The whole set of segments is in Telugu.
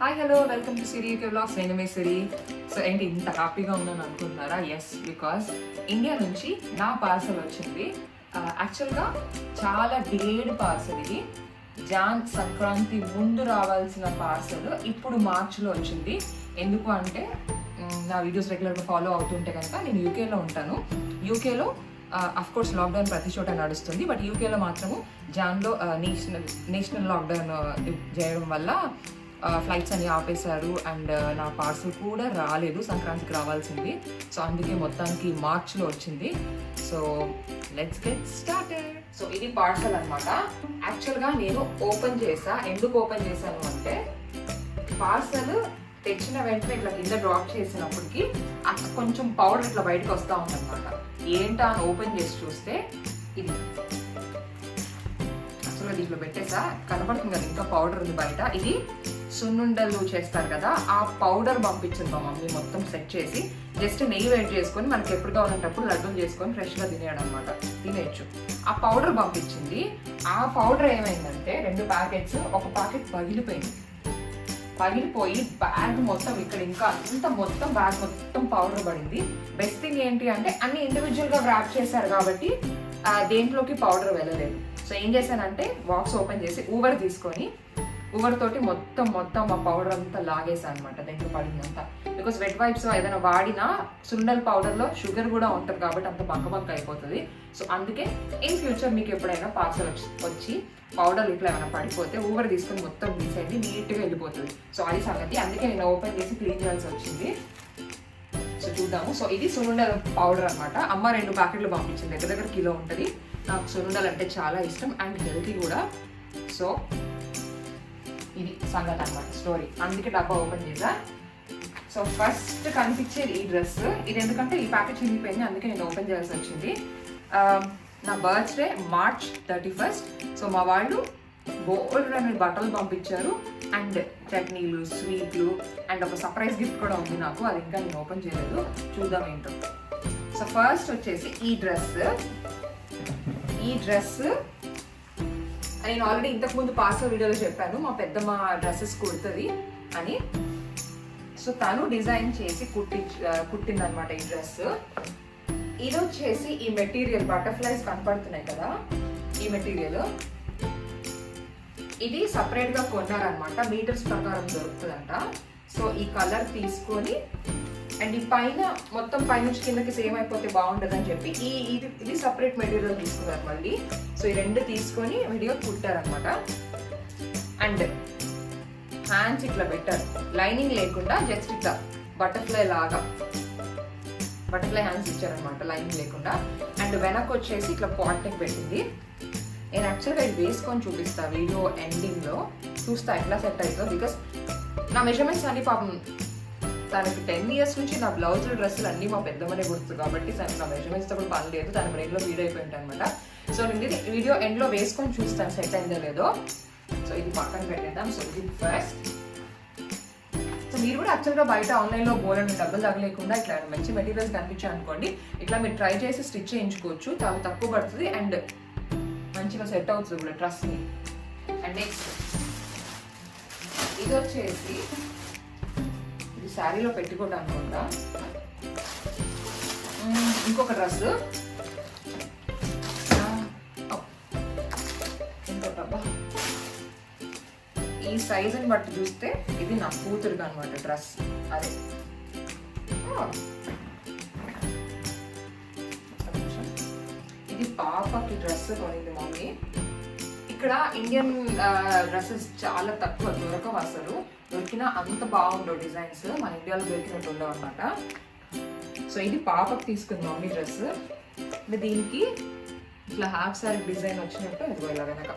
Hi hello welcome to Siri UK blogs. నేను మీ సిరి. సో ఏంటి ఇంత హ్యాపీగా ఉన్నాను అనుకుంటున్నారా? ఎస్, బికాస్ ఇండియా నుంచి నా పార్సల్ వచ్చింది. యాక్చువల్గా చాలా డిలేడ్ పార్సల్ ఇది. సంక్రాంతి ముందు రావాల్సిన పార్సల్ ఇప్పుడు మార్చిలో వచ్చింది. ఎందుకు అంటే నా వీడియోస్ రెగ్యులర్గా ఫాలో అవుతుంటే కనుక నేను యూకేలో ఉంటాను. యూకేలో అఫ్కోర్స్ లాక్డౌన్ ప్రతి చోట నడుస్తుంది, బట్ యూకేలో మాత్రము జాన్లో నేషనల్ లాక్డౌన్ చేయడం వల్ల ఫ్లైట్స్ అన్ని ఆపేశారు అండ్ నా పార్సల్ కూడా రాలేదు. సంక్రాంతికి రావాల్సింది. సో అందుకే మొత్తానికి మార్చ్లో వచ్చింది. So let's get started. So ఇది పార్సల్ అనమాట. యాక్చువల్గా నేను ఓపెన్ చేసా. ఎందుకు ఓపెన్ చేశాను అంటే పార్సల్ తెచ్చిన వెంటనే ఇట్లా కింద డ్రాప్ చేసినప్పటికి అక్కడ కొంచెం పౌడర్ ఇట్లా బయటకు వస్తూ ఉందన్నమాట. ఏంటా అని ఓపెన్ చేసి చూస్తే ఇది అసలు దీంట్లో పెట్టేసా, కనపడుతుంది కదా ఇంకా పౌడర్ ఉంది బయట. ఇది సున్నుండలు చేస్తారు కదా, ఆ పౌడర్ పంపించింది మా మమ్మీ. మొత్తం సెట్ చేసి జస్ట్ నెయ్యి వేడి చేసుకొని మనకి ఎప్పుడు కావాలంటప్పుడు లడ్డూలు చేసుకొని ఫ్రెష్గా తినేయడం అనమాట, తినేయచ్చు. ఆ పౌడర్ పంపించింది. ఆ పౌడర్ ఏమైందంటే 2 ప్యాకెట్స్, ఒక ప్యాకెట్ పగిలిపోయి బ్యాగ్ మొత్తం ఇక్కడ ఇంకా అంత మొత్తం బ్యాగ్ మొత్తం పౌడర్ పడింది. బెస్ట్ థింగ్ ఏంటి అంటే అన్ని ఇండివిజువల్గా ర్యాప్ చేశారు కాబట్టి దేంట్లోకి పౌడర్ వెళ్ళలేదు. సో ఏం చేశానంటే బాక్స్ ఓపెన్ చేసి ఊవర్ తీసుకొని ఊవర్ తోటి మొత్తం ఆ పౌడర్ అంతా లాగేసా అనమాట దాంట్లో పడిందంతా. బికాస్ వెట్ వైప్స్ ఏదైనా వాడినా సుండల్ పౌడర్లో షుగర్ కూడా ఉంటుంది కాబట్టి అంత బంక అయిపోతుంది. సో అందుకే ఇన్ ఫ్యూచర్ మీకు ఎప్పుడైనా పార్సల్ వచ్చి పౌడర్ ఇట్లా ఏమైనా పడిపోతే ఊవర్ తీసుకొని మొత్తం తీసేయండి, నీట్గా వెళ్ళిపోతుంది. సో అది సంగతి. అందుకే నేను ఓపెన్ చేసి క్లీన్ చేయాల్సి వచ్చింది. సో చూద్దాము. సో ఇది సున్నుండల పౌడర్ అనమాట. అమ్మ 2 ప్యాకెట్లు పంపించింది. దగ్గర కిలో ఉంటుంది. నాకు సున్నుండలు అంటే చాలా ఇష్టం అండ్ హెల్తీ కూడా. సో ఇది సంగతి అనమాట, స్టోరీ. అందుకే డబ్బా ఓపెన్ చేసా. సో ఫస్ట్ కనిపించేది ఈ డ్రెస్. ఇది ఎందుకంటే ఈ ప్యాకెట్ చిరిగిపోయింది, అందుకే నేను ఓపెన్ చేయాల్సి వచ్చింది. నా బర్త్డే March 31st. సో మా వాళ్ళు బోల్డ్ అనే బట్టలు పంపించారు అండ్ చట్నీలు, స్వీట్లు అండ్ ఒక సర్ప్రైజ్ గిఫ్ట్ కూడా ఉంది నాకు. అది ఇంకా నేను ఓపెన్ చేయలేదు, చూద్దాం ఏంటో. సో ఫస్ట్ వచ్చేసి ఈ డ్రెస్ నేను ఆల్రెడీ ఇంతకుముందు పార్సల్ వీడియోలో చెప్పాను, మా పెద్దమ్మ డ్రెస్సెస్ కుడుతుంది అని. సో తను డిజైన్ చేసి కుట్టిందనమాట ఈ డ్రెస్. ఇది వచ్చేసి ఈ మెటీరియల్ బటర్ఫ్లైస్ కనపడుతున్నాయి కదా, ఈ మెటీరియల్ ఇది సపరేట్ గా కొన్నారనమాట. మీటర్స్ ప్రకారం దొరుకుతుందంట. సో ఈ కలర్ తీసుకొని అండ్ ఈ పైన మొత్తం పైనుంచి కిందకి సేమ్ అయిపోతే బాగుంటుందని చెప్పి ఇది సపరేట్ మెటీరియల్ తీసుకున్నారు మళ్ళీ. సో ఈ 2 తీసుకొని వీడియో కుట్టారనమాట. అండ్ హ్యాండ్స్ ఇట్లా పెట్టారు, లైనింగ్ లేకుండా జస్ట్ ఇట్లా బటర్ఫ్లై హ్యాండ్స్ ఇచ్చారనమాట, లైనింగ్ లేకుండా. అండ్ వెనక్కి వచ్చేసి ఇట్లా పాట్ నెక్ పెట్టింది. నేను యాక్చువల్గా ఇది వేసుకొని చూపిస్తా వీడియో ఎండింగ్లో, చూస్తా ఎట్లా సెట్ అవుతుందో. బికాస్ నా మెజర్మెంట్స్ అన్ని పాపం తనకి 10 years నుంచి నా బ్లౌజులు డ్రెస్సులు అన్నీ మా పెద్దమ్మనే గుర్తు కాబట్టి నా మెజర్మెంట్స్తో కూడా పని లేదు, దాని బ్రెయిన్లో ఫీడ్ అయిపోయింది అనమాట. సో నేను వీడియో ఎండ్లో వేసుకొని చూస్తాను సెట్ అయిందో లేదో. సో ఇది పక్కన పెట్టేద్దాం. సో ఇది ఫస్ట్. సో మీరు కూడా యాక్చువల్గా బయట ఆన్లైన్లో బోల్డ్ డబ్బులు తగలేకుండా ఇట్లా మంచి మెటీరియల్స్ కనిపించాయి అనుకోండి, ఇట్లా మీరు ట్రై చేసి స్టిచ్ చేయించుకోవచ్చు. చాలా తక్కువ పడుతుంది అండ్ మంచిగా సెట్ అవుతుంది కూడా డ్రెస్ని. అండ్ నెక్స్ట్ ఇది వచ్చేసి ఇది శారీలో పెట్టుకోవడానికి అనుకుంటా. ఇంకొక డ్రెస్, ఇంకోటబ్బా ఈ సైజుని బట్టి చూస్తే ఇది నా కూతురుగా అనమాట డ్రెస్. అదే ఇది పాపకి డ్రెస్ కొనింది మమ్మీ. ఇక్కడ ఇండియన్ డ్రెస్సెస్ చాలా తక్కువ దొరకవు, అసలు దొరికినా అంత బాగుండవు డిజైన్స్, మన ఇండియాలో దొరికినట్టు ఉండవు అనమాట. సో ఇది పాపకి తీసుకుంది మమ్మీ డ్రెస్. అంటే దీనికి ఇట్లా హాఫ్ సారీ డిజైన్ వచ్చినట్టు ఇదిగో ఇలా వెనక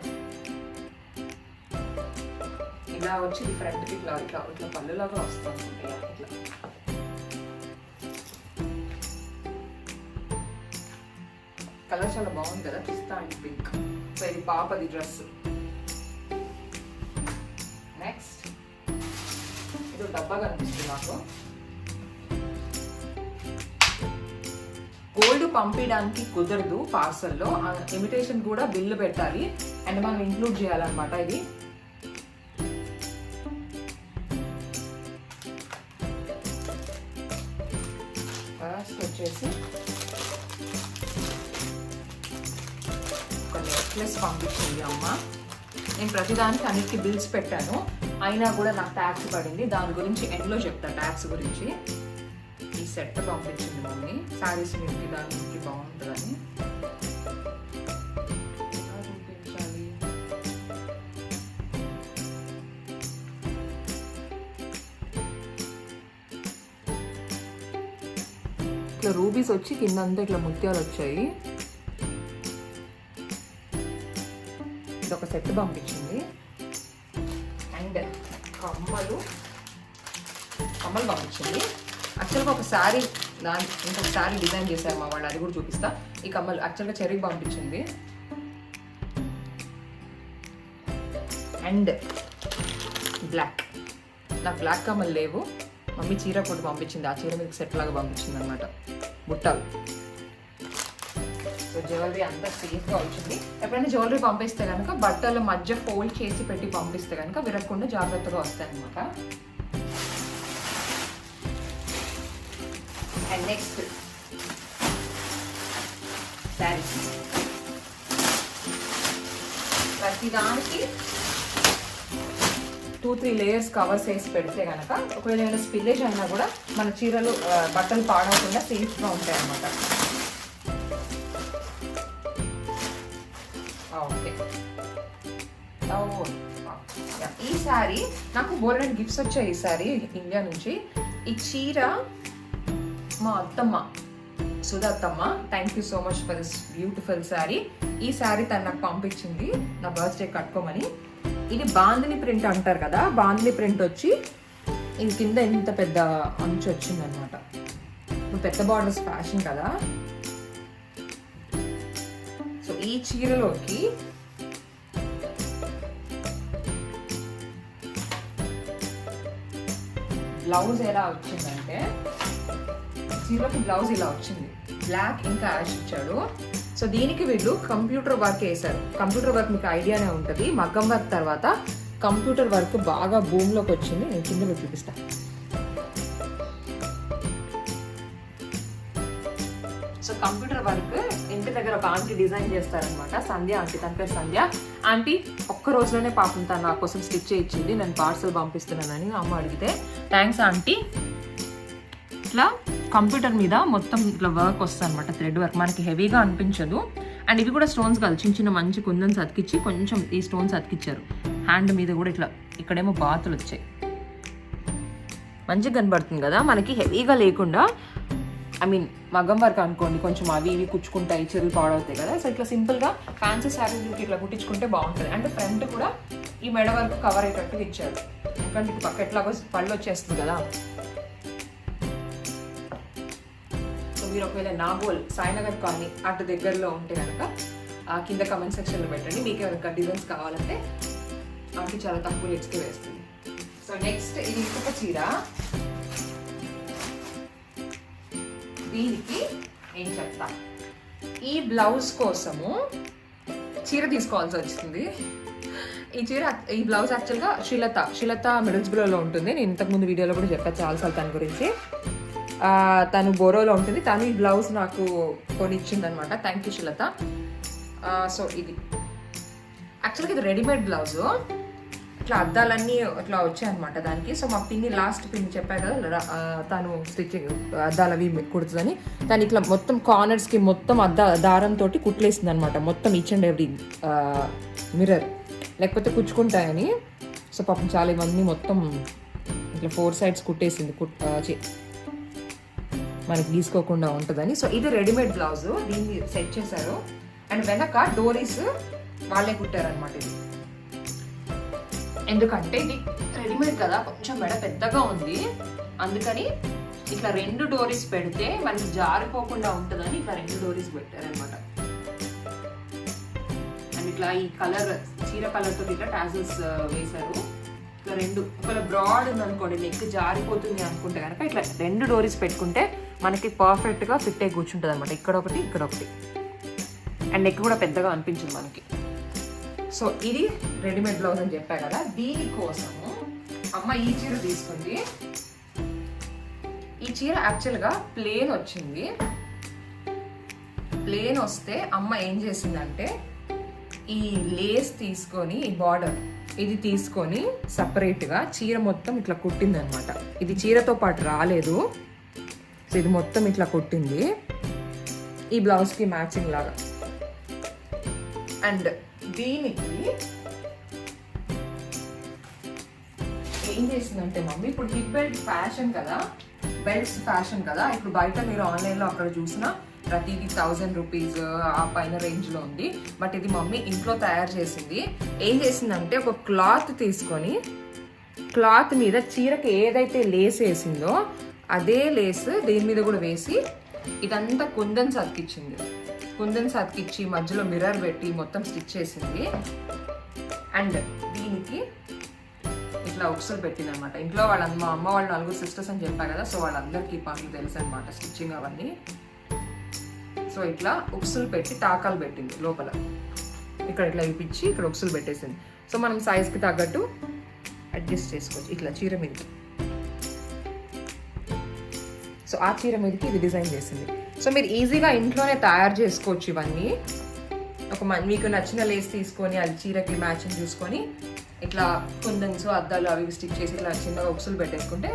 ఇలా వచ్చి ఫ్రంట్కి ఇట్లా ఇట్లా ఇట్లా పళ్ళులాగా వస్తుంది ఇట్లా. కలర్ చాలా బాగుంది కదా, పిస్తా అండ్ పింక్. సో ఇది పాపది డ్రెస్. నెక్స్ట్ ఇది డబ్బా కనిపిస్తుంది నాకు. గోల్డ్ పంపించడానికి కుదరదు పార్సల్లో, ఇమిటేషన్ కూడా బిల్లు పెట్టాలి అండ్ మనం ఇంక్లూడ్ చేయాలన్నమాట. ఇది వచ్చేసి ఒక నెక్లెస్ పంపించింది అమ్మ. నేను ప్రతిదానికి అన్నిటికీ బిల్స్ పెట్టాను, అయినా కూడా నాకు ట్యాక్స్ పడింది. దాని గురించి ఎండ్లో చెప్తా ట్యాక్స్ గురించి. ఈ సెట్ పంపించింది మమ్మీ. శారీస్ మీదకి దానికి బాగుంటుందని. చూపించాలి. ఇట్లా రూబీస్ వచ్చి కింద అంతా ఇట్లా ముత్యాలు వచ్చాయి. ఇది ఒక సెట్ పంపించింది. అండ్ కమ్మలు పంపించింది. యాక్చువల్గా ఒక శారీ ఇంకొక శారీ డిజైన్ చేశారు మా వాళ్ళు, అది కూడా చూపిస్తా. ఈ కమ్మలు యాక్చువల్గా చెర్రీకి పంపించింది. అండ్ బ్లాక్, నాకు బ్లాక్ కమ్మలు లేవు, మమ్మీ చీర కొట్టు పంపించింది. ఆ చీర మీకు సెట్ లాగా పంపించింది అనమాట, బుట్టలు. సో జ్యువెలరీ అంతా సేఫ్గా వచ్చింది. ఎప్పుడైనా జ్యువెలరీ పంపిస్తే కనుక బట్టల మధ్య ఫోల్డ్ చేసి పెట్టి పంపిస్తే కనుక విరగకుండా జాగ్రత్తగా వస్తాయి అనమాట. And next saris. ప్రతిదానికి 2-3 లేయర్స్ కవర్స్ వేసి పెడితే కనుక ఒకవేళ ఏమైనా స్పిల్లేజ్ అయినా కూడా మన చీరలు బట్టలు పాడవకుండా సేఫ్గా ఉంటాయి అన్నమాట. ఓకే, ఈ శారీ నాకు బోల్డెన్ గిఫ్ట్స్ వచ్చాయి. ఈ శారీ ఇండియా నుంచి. ఈ చీర మా అత్తమ్మ సుధత్తమ్మ, thank you so much for this beautiful sari. ఈ శారీ తను నాకు పంపించింది నా బర్త్డే కట్టుకోమని. ఇది బాందిని ప్రింట్ అంటారు కదా, బాందిని ప్రింట్ వచ్చి ఇది కింద ఇంత పెద్ద అంచు వచ్చింది అనమాట. ఇప్పుడు పెద్ద బార్డర్స్ ఫ్యాషన్ కదా. సో ఈ చీరలోకి బ్లౌజ్ ఎలా వచ్చిందంటే, చీరలోకి బ్లౌజ్ ఇలా వచ్చింది, బ్లాక్ ఇంకా యాష్ ఇచ్చాడు. సో దీనికి వీళ్ళు కంప్యూటర్ వర్క్ వేశారు. కంప్యూటర్ వర్క్ మీకు ఐడియానే ఉంటుంది. మగ్గం వర్క్ తర్వాత కంప్యూటర్ వర్క్ బాగా భూమిలోకి వచ్చింది. నేను కింద మీకు చూపిస్తా. సో కంప్యూటర్ వర్క్ ఇంటి దగ్గర ఒక ఆంటీ డిజైన్ చేస్తారనమాట, సంధ్య ఆంటీ. తన పేరు సంధ్య ఆంటీ. ఒక్క రోజులోనే పాపం తను నా కోసం స్టిచ్ చేయించింది. నేను పార్సల్ పంపిస్తున్నానని అమ్మ అడిగితే థ్యాంక్స్ ఆంటీ. ఇట్లా కంప్యూటర్ మీద మొత్తం ఇట్లా వర్క్ వస్తుంది అనమాట, థ్రెడ్ వర్క్. మనకి హెవీగా అనిపించదు. అండ్ ఇవి కూడా స్టోన్స్ కాదు, చిన్న చిన్న మంచి కుందన్స్ అతికిచ్చి కొంచెం ఈ స్టోన్స్ అతికిచ్చారు. హ్యాండ్ మీద కూడా ఇట్లా ఇక్కడేమో బాతులు వచ్చాయి. మంచిగా కనబడుతుంది కదా మనకి, హెవీగా లేకుండా. ఐ మీన్ మగ్గం వర్క్ అనుకోండి, కొంచెం అవి ఇవి కుచ్చుకుంటాయి, చెరువులు పాడవుతాయి కదా. సో ఇట్లా సింపుల్గా ఫ్యాన్సీ శారీస్కి ఇట్లా కుట్టించుకుంటే బాగుంటుంది. అండ్ ఫ్రంట్ కూడా ఈ మెడ వర్క్ కవర్ అయ్యేటట్టు ఇచ్చారు, ఎందుకంటే ఇటు పక్క ఎట్లాగో పళ్ళు వచ్చేస్తుంది కదా. సో మీరు ఒకవేళ నాగోల్ సాయినగర్ కాలనీ అటు దగ్గరలో ఉంటే కనుక కింద కమెంట్ సెక్షన్లో పెట్టండి. మీకు ఎవరికైనా డిజైన్స్ కావాలంటే ఆంటీ చాలా తక్కువ రేట్స్కి వేస్తుంది. సో నెక్స్ట్ ఇది ఇంకొక చీర. దీనికి ఏం చెప్తా, ఈ బ్లౌజ్ కోసము చీర తీసుకోవాల్సి వచ్చింది. ఈ బ్లౌజ్ యాక్చువల్గా శ్రీలత మిడిల్స్బ్రోలో ఉంటుంది. నేను ఇంతకుముందు వీడియోలో కూడా చెప్పాను చాలాసార్లు తన గురించి. తను బోరోలో ఉంటుంది. తను ఈ బ్లౌజ్ నాకు కొనిచ్చింది అనమాట. Thank you Srilatha. సో ఇది యాక్చువల్గా ఇది రెడీమేడ్ బ్లౌజు. ఇట్లా అద్దాలన్నీ ఇట్లా వచ్చాయన్నమాట దానికి. సో మా పిన్ని లాస్ట్ పిన్ని చెప్పారు కదా తను స్టిచ్చింగ్ అద్దాలు అవి కుడుతుందని, తను ఇట్లా మొత్తం కార్నర్స్కి మొత్తం దారంతో కుట్లేసింది అనమాట, మొత్తం ఈచ్ అండ్ ఎవ్రీ మిర్రర్, లేకపోతే కుచ్చుకుంటాయని. సో పాపం చాలా ఇవన్నీ మొత్తం ఇట్లా 4 sides కుట్టేసింది, మనకి తీసుకోకుండా ఉంటుందని. సో ఇది రెడీమేడ్ బ్లౌజ్, దీన్ని సెట్ చేశారు. అండ్ వెనక డోరీస్ వాళ్ళే కుట్టారనమాట. ఇది ఎందుకంటే ఇది రెడీమేడ్ కదా, కొంచెం మెడ పెద్దగా ఉంది, అందుకని ఇట్లా 2 డోరీస్ పెడితే మనకి జారిపోకుండా ఉంటుందని ఇట్లా 2 డోరీస్ పెట్టారనమాట. అండ్ ఇట్లా ఈ కలర్ చీర కలర్ తో ఇట్లా టాజిల్స్ వేశారు. ఇట్లా 2 ఒకవేళ బ్రాడ్ ఉంది అనుకోండి, నెక్ జారిపోతుంది అనుకుంటే కనుక ఇట్లా 2 డోరీస్ పెట్టుకుంటే మనకి పర్ఫెక్ట్ గా ఫిట్ అయి కూర్చుంటుంది అనమాట. ఇక్కడ ఒకటి ఇక్కడ ఒకటి. అండ్ నెక్ కూడా పెద్దగా అనిపించింది మనకి. సో ఇది రెడీమేడ్ బ్లౌజ్ అని చెప్పా కదా, దీనికోసము అమ్మ ఈ చీర తీసుకుంది. ఈ చీర యాక్చువల్గా ప్లేన్ వచ్చింది. ప్లేన్ వస్తే అమ్మ ఏం చేసిందంటే ఈ లేస్ తీసుకొని, ఈ బార్డర్ ఇది తీసుకొని సపరేట్గా చీర మొత్తం ఇట్లా కుట్టింది అనమాట. ఇది చీరతో పాటు రాలేదు, సో ఇది మొత్తం ఇట్లా కుట్టింది ఈ బ్లౌజ్కి మ్యాచింగ్ లాగా. అండ్ దీనికి ఏం చేసిందంటే మమ్మీ, ఇప్పుడు హిప్ బెల్ట్ ఫ్యాషన్ కదా, బెల్ట్స్ ఫ్యాషన్ కదా, ఇప్పుడు బయట మీరు ఆన్లైన్లో అక్కడ చూసినా ప్రతిదీ 1000 రూపీస్ ఆ పైన రేంజ్లో ఉంది. బట్ ఇది మమ్మీ ఇంట్లో తయారు చేసింది. ఏం చేసిందంటే ఒక క్లాత్ తీసుకొని క్లాత్ మీద చీరకి ఏదైతే లేస్ వేసిందో అదే లేస్ దీని మీద కూడా వేసి ఇదంతా కుందన్స్ అతికిచ్చింది. కుందన్స్ అతికిచ్చి మధ్యలో మిర్రర్ పెట్టి మొత్తం స్టిచ్ చేసింది. అండ్ దీనికి ఇట్లా ఉక్సులు పెట్టింది అనమాట. ఇంట్లో మా అమ్మ వాళ్ళు 4 సిస్టర్స్ అని చెప్పారు కదా, సో వాళ్ళందరికీ పనులు తెలుసు అనమాట, స్టిచ్చింగ్ అవన్నీ. సో ఇట్లా ఉక్సులు పెట్టి టాకాలు పెట్టింది లోపల, ఇక్కడ ఇట్లా ఇప్పించి ఇక్కడ ఉక్సులు పెట్టేసింది. సో మనం సైజ్కి తగ్గట్టు అడ్జస్ట్ చేసుకోవచ్చు ఇట్లా చీర మీదకి. సో ఆ చీర మీదకి ఇది డిజైన్ చేసింది. సో మీరు ఈజీగా ఇంట్లోనే తయారు చేసుకోవచ్చు ఇవన్నీ. మీకు నచ్చిన లేస్ తీసుకొని అది చీరకి మ్యాచింగ్ చూసుకొని ఇట్లా కుందన్స్ అద్దాలు అవి స్టిచ్ చేసి ఇట్లా చిన్నగా ఉక్సులు పెట్టేసుకుంటే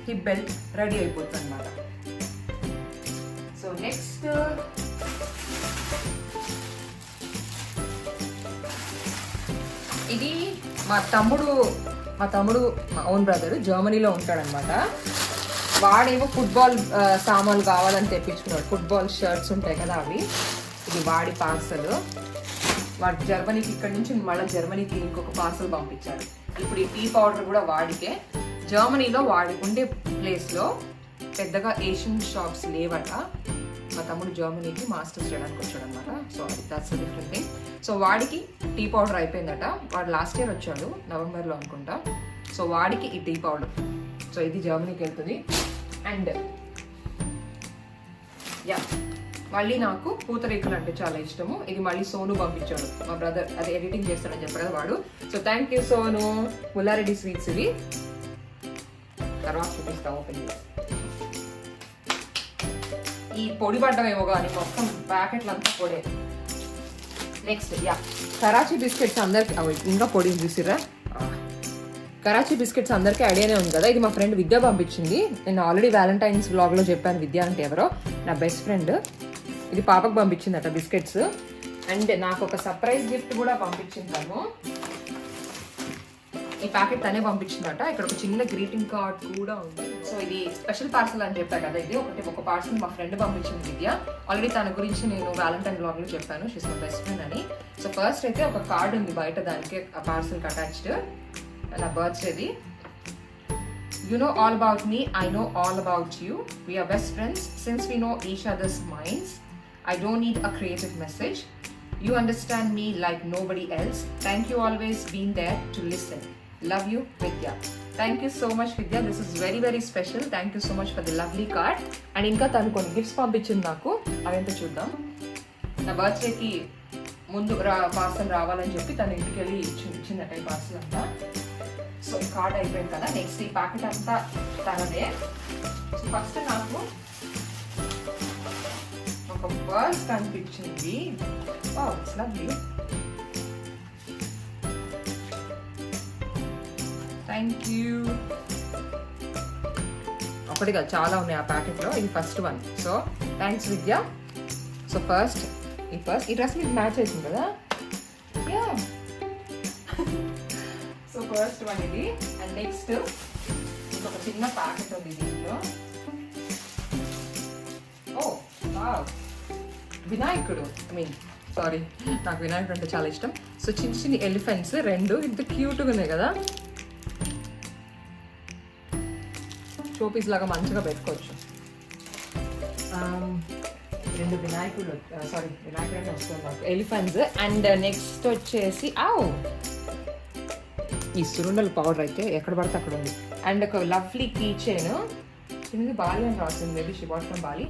హిప్ బెల్ట్ రెడీ అయిపోతుంది అనమాట. సో నెక్స్ట్ ఇది మా తమ్ముడు మా ఓన్ బ్రదర్ జర్మనీలో ఉంటాడనమాట. వాడేమో ఫుట్బాల్ సామాన్లు కావాలని తెప్పించుకున్నాడు. ఫుట్బాల్ షర్ట్స్ ఉంటాయి కదా అవి, ఇది వాడి పార్సల్. వాడు జర్మనీకి, ఇక్కడ నుంచి మళ్ళీ జర్మనీకి ఇంకొక పార్సల్ పంపించాడు. ఇప్పుడు ఈ టీ పౌడర్ కూడా వాడికే. జర్మనీలో వాడి ఉండే ప్లేస్లో పెద్దగా ఏషియన్ షాప్స్ లేవట. మా తమ్ముడు జర్మనీకి మాస్టర్స్ చేయడానికి వచ్చాడు అనమాట. So that's different thing. So వాడికి టీ పౌడర్ అయిపోయిందట. వాడు లాస్ట్ ఇయర్ వచ్చాడు నవంబర్లో అనుకుంటా. సో వాడికి ఈ టీ పౌడర్, సో ఇది జర్మనీకి వెళ్తుంది. అండ్ యా, మళ్ళీ నాకు పూతరేకులు అంటే చాలా ఇష్టము. ఇది మళ్ళీ సోను పంపించాడు, మా బ్రదర్ అది ఎడిటింగ్ చేస్తాడని చెప్పాడు కదా వాడు. So thank you Sonu. Pulla Reddy sweets ఇవి, తర్వాత చూపిస్తా ఓపెన్ చేసి. ఈ పొడి పడ్డమేమో కానీ మొత్తం ప్యాకెట్లు అంతా పొడే. నెక్స్ట్ యా, కరాచీ బిస్కెట్స్ అందరికి ఇంకా పొడి చూసిర్రా. కరాచీ బిస్కెట్స్ అందరికీ ఐడియానే ఉంది కదా. ఇది మా ఫ్రెండ్ విద్య పంపించింది. నేను ఆల్రెడీ వ్యాలంటైన్స్ వ్లాగ్లో చెప్పాను విద్య అంటే ఎవరో, నా బెస్ట్ ఫ్రెండ్. ఇది పాపకు పంపించిందట బిస్కెట్స్. అండ్ నాకు ఒక సర్ప్రైజ్ గిఫ్ట్ కూడా పంపించింది తను. ఈ ప్యాకెట్ తనే పంపించిందట. ఇక్కడ ఒక చిన్న గ్రీటింగ్ కార్డ్ కూడా ఉంది. సో ఇది స్పెషల్ పార్సల్ అని చెప్పా కదా, ఇది ఒక పార్సల్ మా ఫ్రెండ్ పంపించింది విద్య. ఆల్రెడీ తన గురించి నేను వ్యాలంటైన్ వ్లాగ్లో చెప్పాను, షీస్ మై బెస్ట్ ఫ్రెండ్ అని. సో ఫస్ట్ అయితే ఒక కార్డ్ ఉంది బయట, దానికి ఆ పార్సల్కి అటాచ్డ్. నా బర్త్డేది. You know all about me, I know all about you. We are best friends since we know each other's minds. I don't need a creative message. You understand me like nobody else. Thank you always being there to listen. Love you, Vidya. Thank you so much, Vidya. This is very very special. Thank you so much for the lovely card. And ఇంకా తను కొన్ని గిఫ్ట్స్ పంపించింది నాకు, అవేంటో చూద్దాం. నా బర్త్డేకి ముందు పార్సల్ రావాలని చెప్పి తను ఇంటికి వెళ్ళి ఇచ్చిందట ఈ పార్సల్ అంతా. సో ఈ కార్డ్ అయిపోయింది కదా. నెక్స్ట్ ఈ ప్యాకెట్ అంతా తనదే. సో ఫస్ట్ నాకు ఒక పర్స్ కనిపించింది. Wow, it's lovely. Thank you. ఒకటి కాదు, చాలా ఉన్నాయి ఆ ప్యాకెట్లో. ఇది ఫస్ట్ వన్. సో థ్యాంక్స్ విద్య. సో ఫస్ట్ ఈ డ్రెస్ మీకు మ్యాచ్ అవుతుంది కదా. యా, సో ఫస్ట్ వన్ ఇది. అండ్ నెక్స్ట్ ఇంకొక చిన్న ప్యాకెట్ ఉంది దీంట్లో. ఓ వావ్, వినాయకుడు. సారీ, నాకు వినాయకుడు అంటే చాలా ఇష్టం. సో చిన్న చిన్న ఎలిఫెంట్స్ రెండు ఇంత క్యూట్గా ఉన్నాయి కదా. షోపీస్ లాగా మంచిగా పెట్టుకోవచ్చు. రెండు వినాయకుడు, వినాయకుడు వస్తుంది నాకు, ఎలిఫెంట్స్. అండ్ నెక్స్ట్ వచ్చేసి ఈ సురుండల పౌడర్ అయితే ఎక్కడ పడితే అక్కడ ఉంది. అండ్ ఒక లవ్లీ కీ చైన్, ఇది బాలి అని రాస్తుంది, maybe she bought from Bali.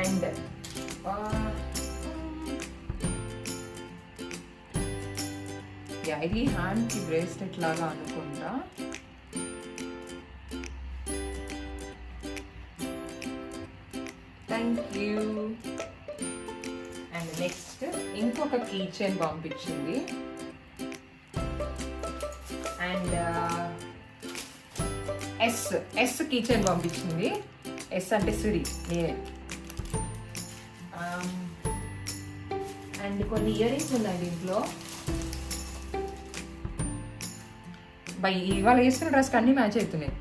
And ఇది హ్యాండ్కి బ్రేస్లెట్ లాగా అనుకుంటా. అండ్ నెక్స్ట్ ఇంకొక కీ చైన్ పంపించింది. అండ్ ఎస్ కీ చైన్ పంపించింది. ఎస్ అంటే సిరి నేనే. అండ్ కొన్ని ఇయర్ రింగ్స్ ఉన్నాయి దీంట్లో. బై ఇవాళ వేసుకున్న డ్రెస్కి అన్నీ మ్యాచ్ అవుతున్నాయి.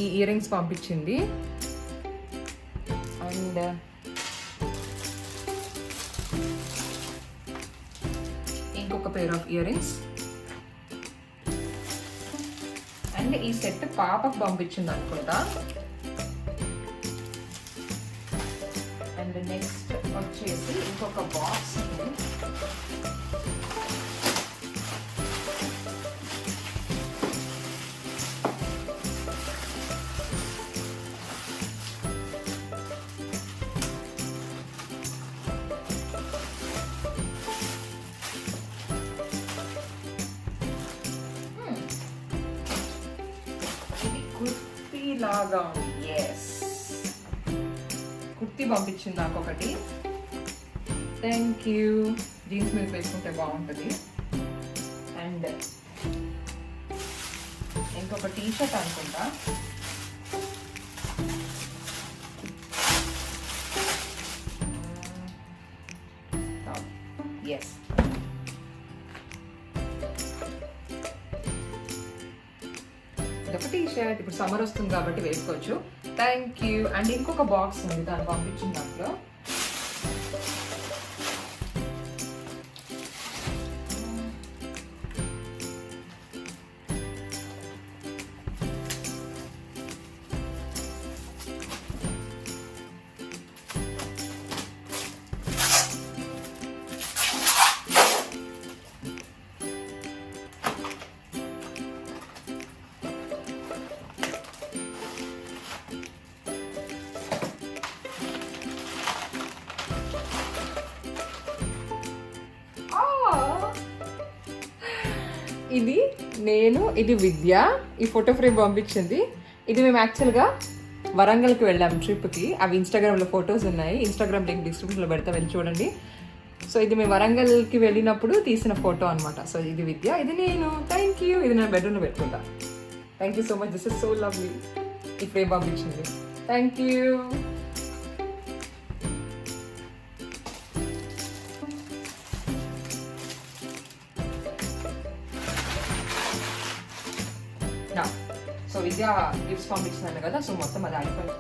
ఈ ఇయర్ రింగ్స్ పంపించింది. అండ్ ఇంకొక pair of ear rings. And ఈ సెట్ పాపకు పంపించింది అనుకుంటా. అండ్ నెక్స్ట్ వచ్చేసి ఇంకొక బాక్స్. లాగా ఎస్ కుర్తీ పంపించింది నాకు ఒకటి. Thank you. జీన్స్ మీద వేసుకుంటే బాగుంటుంది. అండ్ ఇంకొక టీ షర్ట్ అనుకుంటా. ఎస్ ఒక టీ షర్ట్. ఇప్పుడు సమ్మర్ వస్తుంది కాబట్టి వేసుకోవచ్చు. Thank you. అండ్ ఇంకొక బాక్స్ ఉంది దాన్ని పంపించిన దాంట్లో. ఇది నేను, ఇది విద్య. ఈ ఫోటో ఫ్రేమ్ పంపించింది. ఇది మేము యాక్చువల్గా వరంగల్కి వెళ్ళాము ట్రిప్కి. అవి ఇన్స్టాగ్రామ్లో ఫొటోస్ ఉన్నాయి. ఇన్స్టాగ్రామ్ లింక్ డిస్క్రిప్షన్లో పెడతా, వెళ్ళి చూడండి. సో ఇది మేము వరంగల్కి వెళ్ళినప్పుడు తీసిన ఫోటో అనమాట. సో ఇది విద్య, ఇది నేను. Thank you. ఇది నేను బెడ్రూమ్లో పెట్టుకుంటా. Thank you so much. This is so lovely. ఈ ఫ్రేమ్ పంపించింది. Thank you. So Vidya gifts పంపించినాను కదా. సో మొత్తం అది అయిపోయింది.